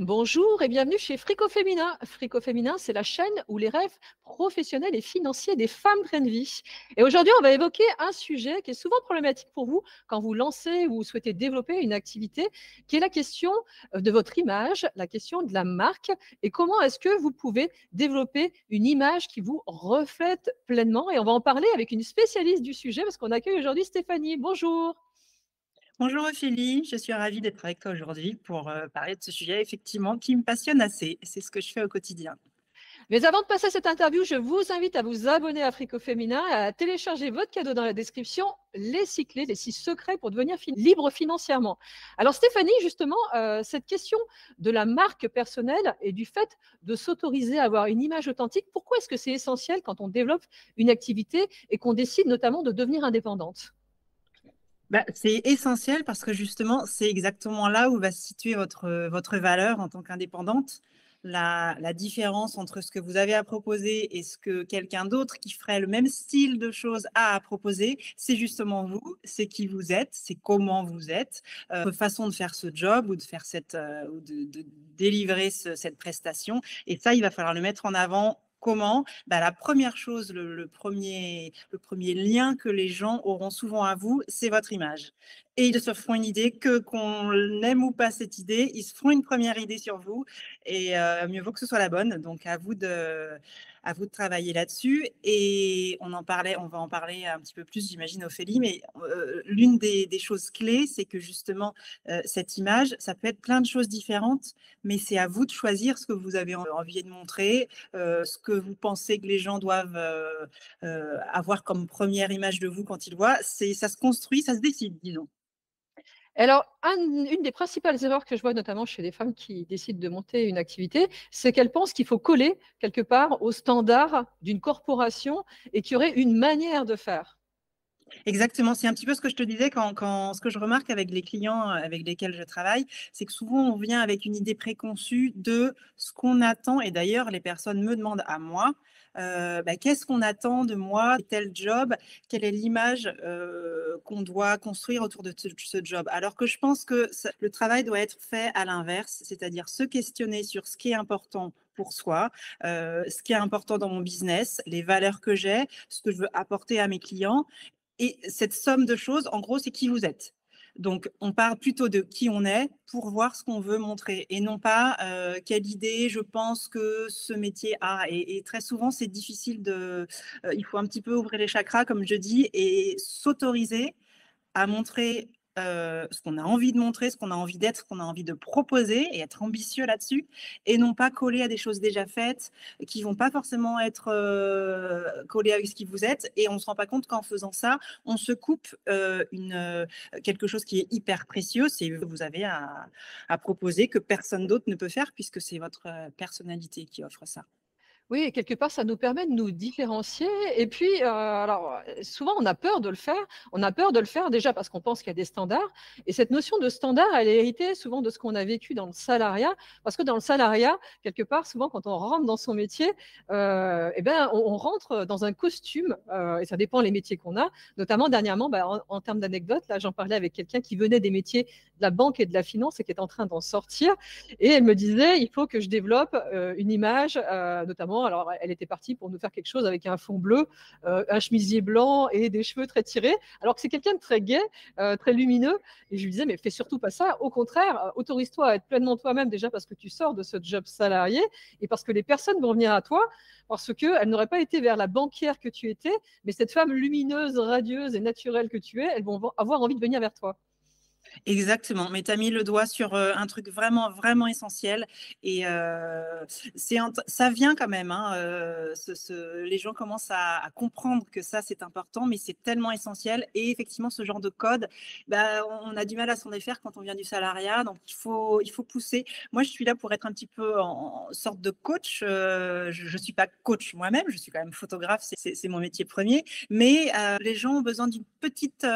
Bonjour et bienvenue chez Frico Féminin. Frico Féminin, c'est la chaîne où les rêves professionnels et financiers des femmes prennent vie. Et aujourd'hui, on va évoquer un sujet qui est souvent problématique pour vous quand vous lancez ou souhaitez développer une activité, qui est la question de votre image, la question de la marque et comment est-ce que vous pouvez développer une image qui vous reflète pleinement. Et on va en parler avec une spécialiste du sujet parce qu'on accueille aujourd'hui Stéphanie. Bonjour. Bonjour Ophélie, je suis ravie d'être avec toi aujourd'hui pour parler de ce sujet effectivement qui me passionne assez. C'est ce que je fais au quotidien. Mais avant de passer à cette interview, je vous invite à vous abonner à Frico Féminin et à télécharger votre cadeau dans la description, les 6 clés, les 6 secrets pour devenir libre financièrement. Alors Stéphanie, justement, cette question de la marque personnelle et du fait de s'autoriser à avoir une image authentique, pourquoi est-ce que c'est essentiel quand on développe une activité et qu'on décide notamment de devenir indépendante? C'est essentiel parce que justement, c'est exactement là où va se situer votre valeur en tant qu'indépendante. La différence entre ce que vous avez à proposer et ce que quelqu'un d'autre qui ferait le même style de choses a à proposer, c'est justement vous, c'est qui vous êtes, c'est comment vous êtes, votre façon de faire ce job ou de faire ou de délivrer cette prestation. Et ça, il va falloir le mettre en avant. Comment? La première chose, le premier lien que les gens auront souvent à vous, c'est votre image. Et ils se feront une idée, que qu'on aime ou pas cette idée, ils se feront une première idée sur vous et mieux vaut que ce soit la bonne. Donc à vous de travailler là-dessus et on va en parler un petit peu plus, j'imagine, Ophélie, mais l'une des choses clés, c'est que justement, cette image, ça peut être plein de choses différentes, mais c'est à vous de choisir ce que vous avez envie de montrer, ce que vous pensez que les gens doivent avoir comme première image de vous quand ils voient. Ça se construit, ça se décide, disons. Alors, une des principales erreurs que je vois notamment chez les femmes qui décident de monter une activité, c'est qu'elles pensent qu'il faut coller quelque part aux standards d'une corporation et qu'il y aurait une manière de faire. Exactement, c'est un petit peu ce que je te disais ce que je remarque avec les clients avec lesquels je travaille, c'est que souvent on vient avec une idée préconçue de ce qu'on attend et d'ailleurs les personnes me demandent à moi, qu'est-ce qu'on attend de moi, tel job? Quelle est l'image, qu'on doit construire autour de ce job? Alors que je pense que le travail doit être fait à l'inverse, c'est-à-dire se questionner sur ce qui est important pour soi, ce qui est important dans mon business, les valeurs que j'ai, ce que je veux apporter à mes clients et cette somme de choses, en gros, c'est qui vous êtes. Donc, on parle plutôt de qui on est pour voir ce qu'on veut montrer et non pas quelle idée je pense que ce métier a. Et très souvent, c'est difficile il faut un petit peu ouvrir les chakras, comme je dis, et s'autoriser à montrer ce qu'on a envie de montrer, ce qu'on a envie d'être, ce qu'on a envie de proposer et être ambitieux là-dessus et non pas coller à des choses déjà faites qui vont pas forcément être collées avec ce qui vous êtes et on se rend pas compte qu'en faisant ça, on se coupe quelque chose qui est hyper précieux, c'est ce que vous avez à proposer que personne d'autre ne peut faire puisque c'est votre personnalité qui offre ça. Oui, et quelque part, ça nous permet de nous différencier et puis, alors, souvent on a peur de le faire. On a peur de le faire déjà parce qu'on pense qu'il y a des standards et cette notion de standard, elle est héritée souvent de ce qu'on a vécu dans le salariat. Parce que dans le salariat, quelque part, souvent quand on rentre dans son métier, et ben, on rentre dans un costume, et ça dépend les métiers qu'on a. Notamment dernièrement, en termes d'anecdotes, là, j'en parlais avec quelqu'un qui venait des métiers de la banque et de la finance et qui est en train d'en sortir et elle me disait: «Il faut que je développe, une image», notamment alors elle était partie pour nous faire quelque chose avec un fond bleu, un chemisier blanc et des cheveux très tirés, alors que c'est quelqu'un de très gai, très lumineux et je lui disais: «Mais fais surtout pas ça, au contraire, autorise-toi à être pleinement toi-même déjà parce que tu sors de ce job salarié et parce que les personnes vont venir à toi parce qu'elles n'auraient pas été vers la banquière que tu étais, mais cette femme lumineuse, radieuse et naturelle que tu es, elles vont avoir envie de venir vers toi». Exactement, mais tu as mis le doigt sur, un truc vraiment, vraiment essentiel et ça vient quand même, hein, les gens commencent à comprendre que ça, c'est important, mais c'est tellement essentiel et effectivement, ce genre de code, on a du mal à s'en défaire quand on vient du salariat, donc il faut pousser. Moi, je suis là pour être un petit peu en sorte de coach, je suis pas coach moi-même, je suis quand même photographe, c'est mon métier premier, mais les gens ont besoin d'une petite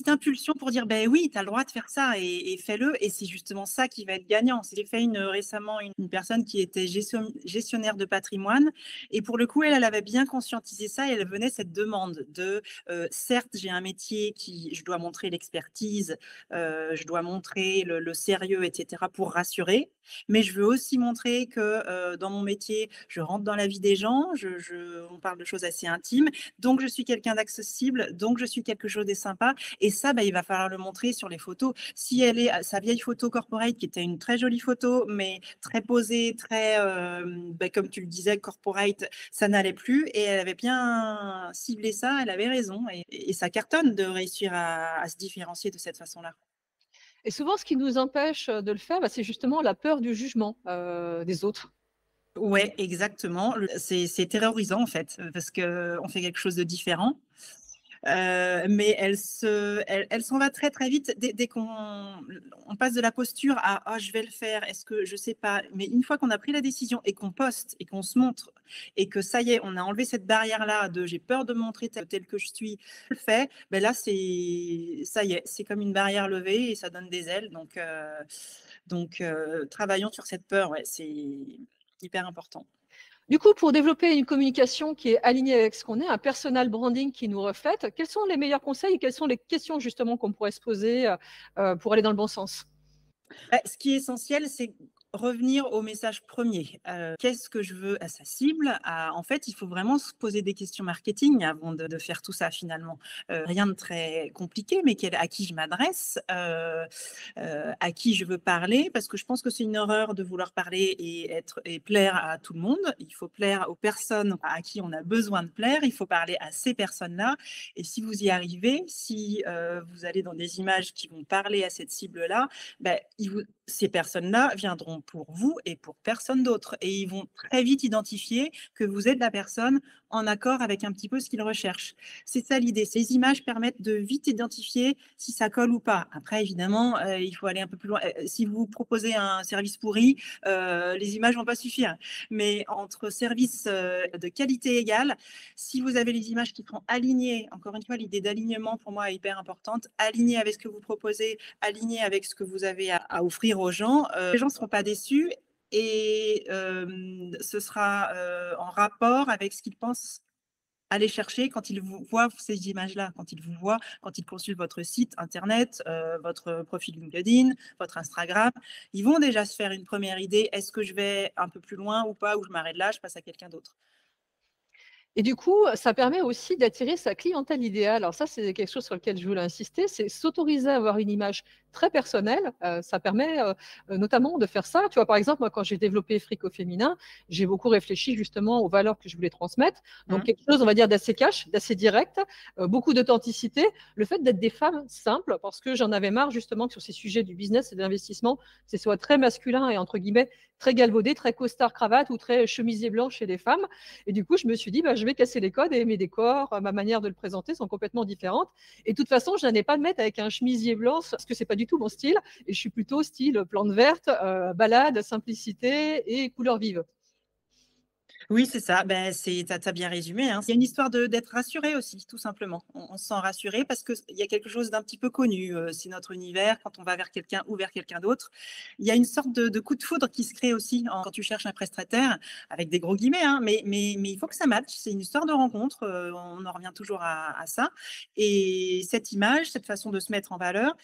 impulsion pour dire: Ben oui, tu as le droit de faire ça et fais-le. Et c'est justement ça qui va être gagnant. J'ai fait récemment une personne qui était gestionnaire de patrimoine. Et pour le coup, elle avait bien conscientisé ça. Et elle venait cette demande de, certes, j'ai un métier je dois montrer l'expertise, je dois montrer le sérieux, etc. pour rassurer. Mais je veux aussi montrer que dans mon métier, je rentre dans la vie des gens. On parle de choses assez intimes. Donc, je suis quelqu'un d'accessible. Donc, je suis quelque chose de sympa. Et ça, bah, il va falloir le montrer sur les photos. Si elle est sa vieille photo corporate, qui était une très jolie photo, mais très posée, très, bah, comme tu le disais, corporate, ça n'allait plus. Et elle avait bien ciblé ça, elle avait raison. Et ça cartonne de réussir à se différencier de cette façon-là. Et souvent, ce qui nous empêche de le faire, bah, c'est justement la peur du jugement des autres. Ouais, exactement. C'est terrorisant en fait, parce qu'on fait quelque chose de différent. Mais elle s'en va très très vite dès qu'on passe de la posture à oh, je vais le faire, est-ce que je sais pas. Mais une fois qu'on a pris la décision et qu'on poste et qu'on se montre et que ça y est, on a enlevé cette barrière-là de j'ai peur de me montrer tel que je suis, je le fais, ben là ça y est, c'est comme une barrière levée et ça donne des ailes. Donc travaillons sur cette peur, ouais, c'est hyper important. Du coup, pour développer une communication qui est alignée avec ce qu'on est, un personal branding qui nous reflète, quels sont les meilleurs conseils et quelles sont les questions justement qu'on pourrait se poser pour aller dans le bon sens? Ce qui est essentiel, c'est revenir au message premier. Qu'est-ce que je veux à sa cible? En fait, il faut vraiment se poser des questions marketing avant de faire tout ça finalement. Rien de très compliqué, mais à qui je m'adresse, à qui je veux parler, parce que je pense que c'est une erreur de vouloir parler et plaire à tout le monde. Il faut plaire aux personnes à qui on a besoin de plaire. Il faut parler à ces personnes-là. Et si vous y arrivez, si vous allez dans des images qui vont parler à cette cible-là, ben, ces personnes-là viendront pour vous et pour personne d'autre. Et ils vont très vite identifier que vous êtes la personne en accord avec un petit peu ce qu'ils recherchent. C'est ça l'idée. Ces images permettent de vite identifier si ça colle ou pas. Après, évidemment, il faut aller un peu plus loin. Si vous proposez un service pourri, les images vont pas suffire. Mais entre services de qualité égale, si vous avez les images qui seront alignées, encore une fois, l'idée d'alignement pour moi est hyper importante, alignées avec ce que vous proposez, alignées avec ce que vous avez à offrir aux gens, les gens ne seront pas déçus et ce sera en rapport avec ce qu'ils pensent aller chercher quand ils vous voient ces images-là, quand ils vous voient, quand ils consultent votre site internet, votre profil LinkedIn, votre Instagram. Ils vont déjà se faire une première idée, est-ce que je vais un peu plus loin ou pas, ou je m'arrête là, je passe à quelqu'un d'autre. Et du coup, ça permet aussi d'attirer sa clientèle idéale. Alors ça, c'est quelque chose sur lequel je voulais insister, c'est s'autoriser à avoir une image très personnelle. Ça permet notamment de faire ça. Tu vois, par exemple, moi, quand j'ai développé Fric au féminin, j'ai beaucoup réfléchi justement aux valeurs que je voulais transmettre. Donc, quelque chose, on va dire, d'assez cash, d'assez direct, beaucoup d'authenticité. Le fait d'être des femmes simples, parce que j'en avais marre justement que sur ces sujets du business et de l'investissement, c'est soit très masculin et entre guillemets très galvaudé, très costard cravate ou très chemisier blanc chez les femmes. Et du coup, je me suis dit, bah, je vais casser les codes et mes décors, ma manière de le présenter sont complètement différentes. Et de toute façon, je n'allais pas me mettre avec un chemisier blanc parce que c'est pas du tout mon style. Et je suis plutôt style plante verte, balade, simplicité et couleurs vives. Oui, c'est ça. Ben, tu as bien résumé, hein. Il y a une histoire d'être rassuré aussi, tout simplement. On se sent rassuré parce qu'il y a quelque chose d'un petit peu connu. C'est notre univers, quand on va vers quelqu'un ou vers quelqu'un d'autre. Il y a une sorte de coup de foudre qui se crée aussi quand tu cherches un prestataire, avec des gros guillemets, hein, mais il faut que ça matche. C'est une histoire de rencontre. On en revient toujours à ça. Et cette image, cette façon de se mettre en valeur,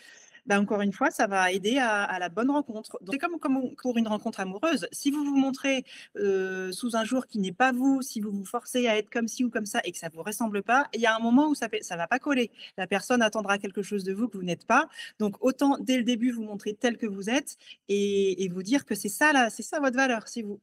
bah, encore une fois, ça va aider à la bonne rencontre. C'est comme pour une rencontre amoureuse. Si vous vous montrez sous un jour qui n'est pas vous, si vous vous forcez à être comme ci ou comme ça et que ça ne vous ressemble pas, il y a un moment où ça ne va pas coller. La personne attendra quelque chose de vous que vous n'êtes pas. Donc, autant dès le début vous montrer tel que vous êtes et vous dire que c'est ça, là, c'est ça votre valeur, c'est vous.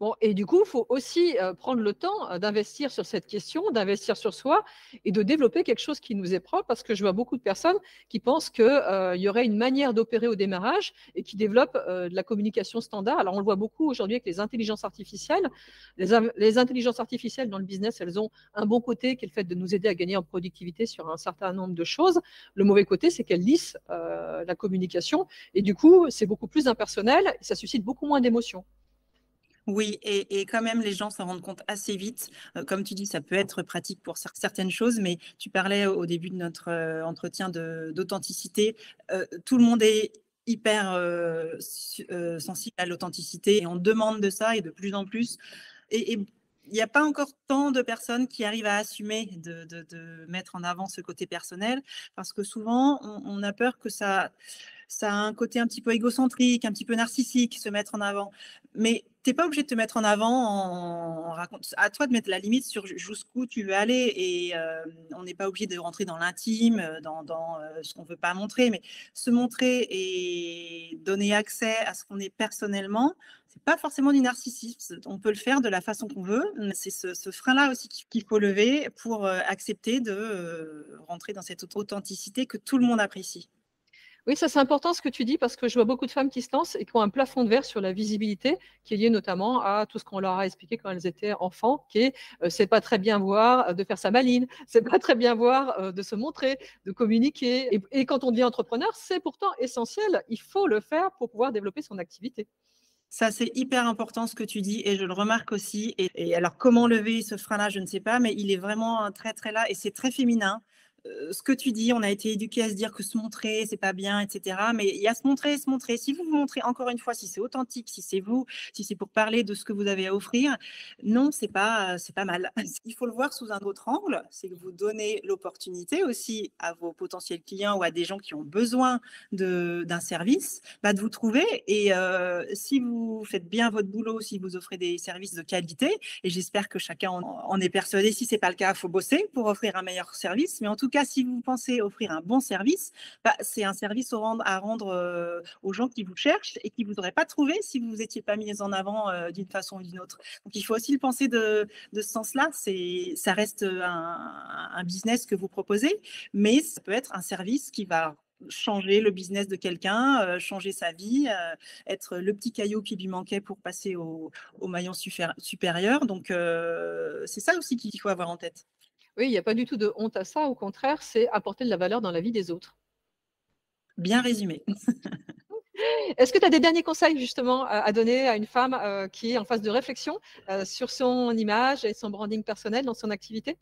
Bon, et du coup, il faut aussi prendre le temps d'investir sur cette question, d'investir sur soi et de développer quelque chose qui nous est propre, parce que je vois beaucoup de personnes qui pensent qu'il y aurait une manière d'opérer au démarrage et qui développent de la communication standard. Alors, on le voit beaucoup aujourd'hui avec les intelligences artificielles. Les intelligences artificielles dans le business, elles ont un bon côté qui est le fait de nous aider à gagner en productivité sur un certain nombre de choses. Le mauvais côté, c'est qu'elles lissent la communication et du coup, c'est beaucoup plus impersonnel et ça suscite beaucoup moins d'émotions. Oui, et quand même, les gens s'en rendent compte assez vite. Comme tu dis, ça peut être pratique pour certaines choses, mais tu parlais au début de notre entretien d'authenticité. Tout le monde est hyper sensible à l'authenticité et on demande de ça et de plus en plus. Et il n'y a pas encore tant de personnes qui arrivent à assumer de mettre en avant ce côté personnel, parce que souvent, on a peur que ça a un côté un petit peu égocentrique, un petit peu narcissique, se mettre en avant. Mais tu n'es pas obligé de te mettre en avant en racontant. À toi de mettre la limite sur jusqu'où tu veux aller. Et on n'est pas obligé de rentrer dans l'intime, dans ce qu'on ne veut pas montrer. Mais se montrer et donner accès à ce qu'on est personnellement, c'est pas forcément du narcissisme. On peut le faire de la façon qu'on veut. C'est ce frein-là aussi qu'il faut lever pour accepter de rentrer dans cette authenticité que tout le monde apprécie. Oui, ça c'est important ce que tu dis parce que je vois beaucoup de femmes qui se lancent et qui ont un plafond de verre sur la visibilité qui est lié notamment à tout ce qu'on leur a expliqué quand elles étaient enfants, qui est c'est pas très bien voir de faire sa maline, c'est pas très bien voir de se montrer, de communiquer. Et quand on devient entrepreneur, c'est pourtant essentiel. Il faut le faire pour pouvoir développer son activité. Ça, c'est hyper important ce que tu dis et je le remarque aussi. Et alors, comment lever ce frein-là, je ne sais pas, mais il est vraiment très, très là et c'est très féminin. Ce que tu dis, on a été éduqué à se dire que se montrer, c'est pas bien, etc. Mais il y a se montrer et se montrer. Si vous vous montrez encore une fois, si c'est authentique, si c'est vous, si c'est pour parler de ce que vous avez à offrir, non, c'est pas mal. Il faut le voir sous un autre angle, c'est que vous donnez l'opportunité aussi à vos potentiels clients ou à des gens qui ont besoin d'un service, bah, de vous trouver. Et si vous faites bien votre boulot, si vous offrez des services de qualité, et j'espère que chacun en est persuadé, si ce n'est pas le cas, il faut bosser pour offrir un meilleur service. Mais en tout cas, si vous pensez offrir un bon service, bah, c'est un service à rendre aux gens qui vous cherchent et qui ne vous auraient pas trouvé si vous n'étiez pas mis en avant d'une façon ou d'une autre. Donc, il faut aussi le penser de ce sens-là. Ça reste un business que vous proposez, mais ça peut être un service qui va changer le business de quelqu'un, changer sa vie, être le petit caillou qui lui manquait pour passer au maillon supérieur. Donc, c'est ça aussi qu'il faut avoir en tête. Oui, il n'y a pas du tout de honte à ça. Au contraire, c'est apporter de la valeur dans la vie des autres. Bien résumé. Est-ce que tu as des derniers conseils justement à donner à une femme qui est en phase de réflexion sur son image et son branding personnel dans son activité?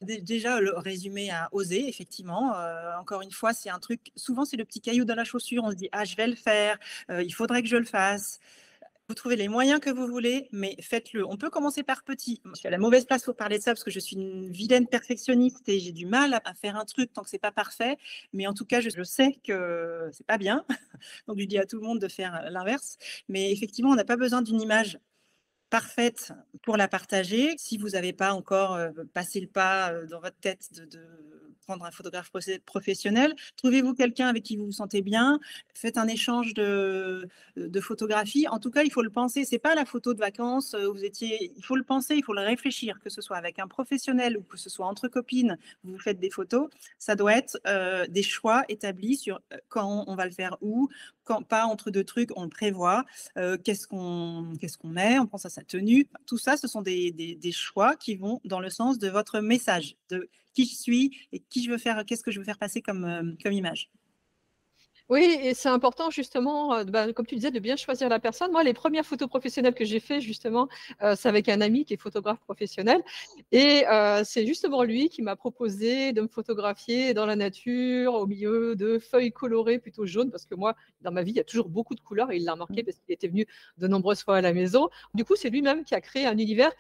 Déjà, le résumé à oser, effectivement. Encore une fois, c'est un truc, souvent c'est le petit caillou dans la chaussure. On se dit, ah, je vais le faire, il faudrait que je le fasse. Vous trouvez les moyens que vous voulez, mais faites-le. On peut commencer par petit. Je suis à la mauvaise place pour parler de ça parce que je suis une vilaine perfectionniste et j'ai du mal à faire un truc tant que c'est pas parfait. Mais en tout cas, je sais que c'est pas bien. Donc, je dis à tout le monde de faire l'inverse. Mais effectivement, on n'a pas besoin d'une image parfaite pour la partager. Si vous n'avez pas encore passé le pas dans votre tête de prendre un photographe professionnel, trouvez-vous quelqu'un avec qui vous vous sentez bien, faites un échange de photographies. En tout cas, il faut le penser. C'est pas la photo de vacances où vous étiez. Il faut le penser, il faut le réfléchir, que ce soit avec un professionnel ou que ce soit entre copines, vous faites des photos. Ça doit être des choix établis sur quand on va le faire où, quand pas entre deux trucs, on le prévoit. Qu'est-ce qu'on met, on pense à sa tenue. Tout ça, ce sont des choix qui vont dans le sens de votre message, de qui je suis et qu'est-ce que je veux faire passer comme image. Oui, et c'est important justement, comme tu disais, de bien choisir la personne. Moi, les premières photos professionnelles que j'ai fait justement, c'est avec un ami qui est photographe professionnel et c'est justement lui qui m'a proposé de me photographier dans la nature, au milieu de feuilles colorées plutôt jaunes, parce que moi, dans ma vie, il y a toujours beaucoup de couleurs et il l'a remarqué parce qu'il était venu de nombreuses fois à la maison. Du coup, c'est lui-même qui a créé un univers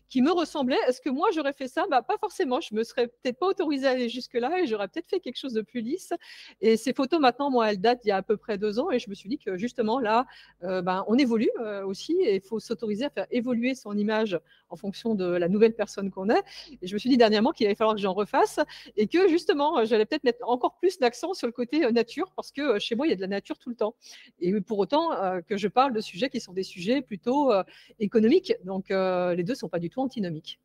qui me ressemblait. Est-ce que moi, j'aurais fait ça? Pas forcément. Je me serais peut-être pas autorisée à aller jusque-là et j'aurais peut-être fait quelque chose de plus lisse. Et ces photos, maintenant, moi, elles datent d'il y a à peu près 2 ans. Et je me suis dit que justement, là, on évolue aussi et il faut s'autoriser à faire évoluer son image en fonction de la nouvelle personne qu'on est. Et je me suis dit dernièrement qu'il allait falloir que j'en refasse et que justement, j'allais peut-être mettre encore plus d'accent sur le côté nature parce que chez moi, il y a de la nature tout le temps. Et pour autant que je parle de sujets qui sont des sujets plutôt économiques. Donc, les deux ne sont pas du tout antinomiques.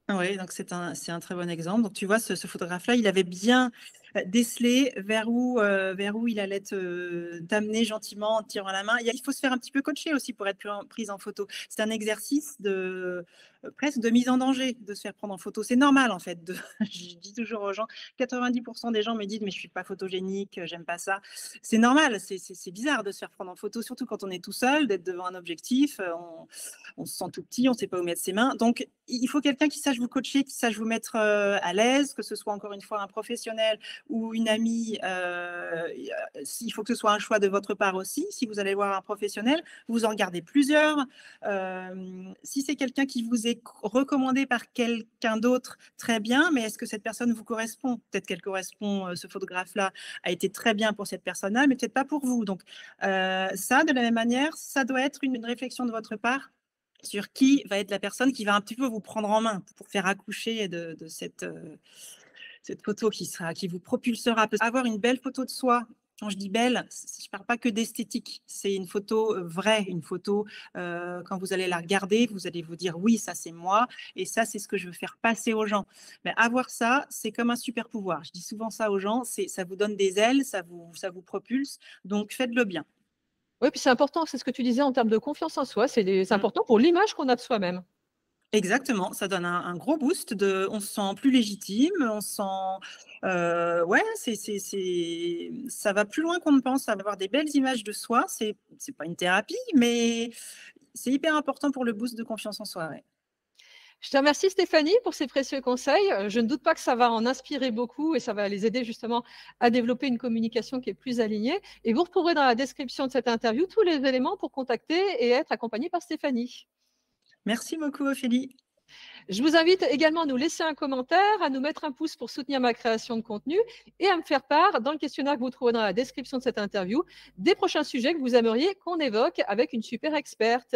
Oui, donc c'est un très bon exemple. Donc tu vois, ce photographe-là, il avait bien décelé vers où il allait t'amener gentiment en te tirant la main. Il faut se faire un petit peu coacher aussi pour être prise en photo. C'est un exercice presque de mise en danger de se faire prendre en photo. C'est normal en fait de je dis toujours aux gens, 90 des gens me disent: «Mais je suis pas photogénique, j'aime pas ça». C'est normal, c'est bizarre de se faire prendre en photo, surtout quand on est tout seul, d'être devant un objectif, on se sent tout petit, on sait pas où mettre ses mains. Donc il faut quelqu'un qui sache vous coacher, qui sache vous mettre, à l'aise, que ce soit encore une fois un professionnel ou une amie, il faut que ce soit un choix de votre part aussi. Si vous allez voir un professionnel, vous en regardez plusieurs. Si c'est quelqu'un qui vous est recommandé par quelqu'un d'autre, très bien, mais est-ce que cette personne vous correspond? Peut-être qu'elle correspond, ce photographe-là a été très bien pour cette personne-là, mais peut-être pas pour vous. Donc, ça, de la même manière, ça doit être une réflexion de votre part sur qui va être la personne qui va un petit peu vous prendre en main pour faire accoucher de cette photo qui vous propulsera. Avoir une belle photo de soi, quand je dis belle, je ne parle pas que d'esthétique, c'est une photo vraie, une photo, quand vous allez la regarder, vous allez vous dire oui, ça c'est moi, et ça c'est ce que je veux faire passer aux gens. Mais avoir ça, c'est comme un super pouvoir. Je dis souvent ça aux gens, ça vous donne des ailes, ça vous propulse, donc faites-le bien. Oui, puis c'est important, c'est ce que tu disais en termes de confiance en soi, c'est Mm. important pour l'image qu'on a de soi-même. Exactement, ça donne un gros boost on se sent plus légitime, on se sent, ouais, ça va plus loin qu'on ne pense, avoir des belles images de soi, c'est pas une thérapie, mais c'est hyper important pour le boost de confiance en soi, ouais. Je te remercie Stéphanie pour ces précieux conseils. Je ne doute pas que ça va en inspirer beaucoup et ça va les aider justement à développer une communication qui est plus alignée. Et vous retrouverez dans la description de cette interview tous les éléments pour contacter et être accompagné par Stéphanie. Merci beaucoup Ophélie. Je vous invite également à nous laisser un commentaire, à nous mettre un pouce pour soutenir ma création de contenu et à me faire part dans le questionnaire que vous trouverez dans la description de cette interview des prochains sujets que vous aimeriez qu'on évoque avec une super experte.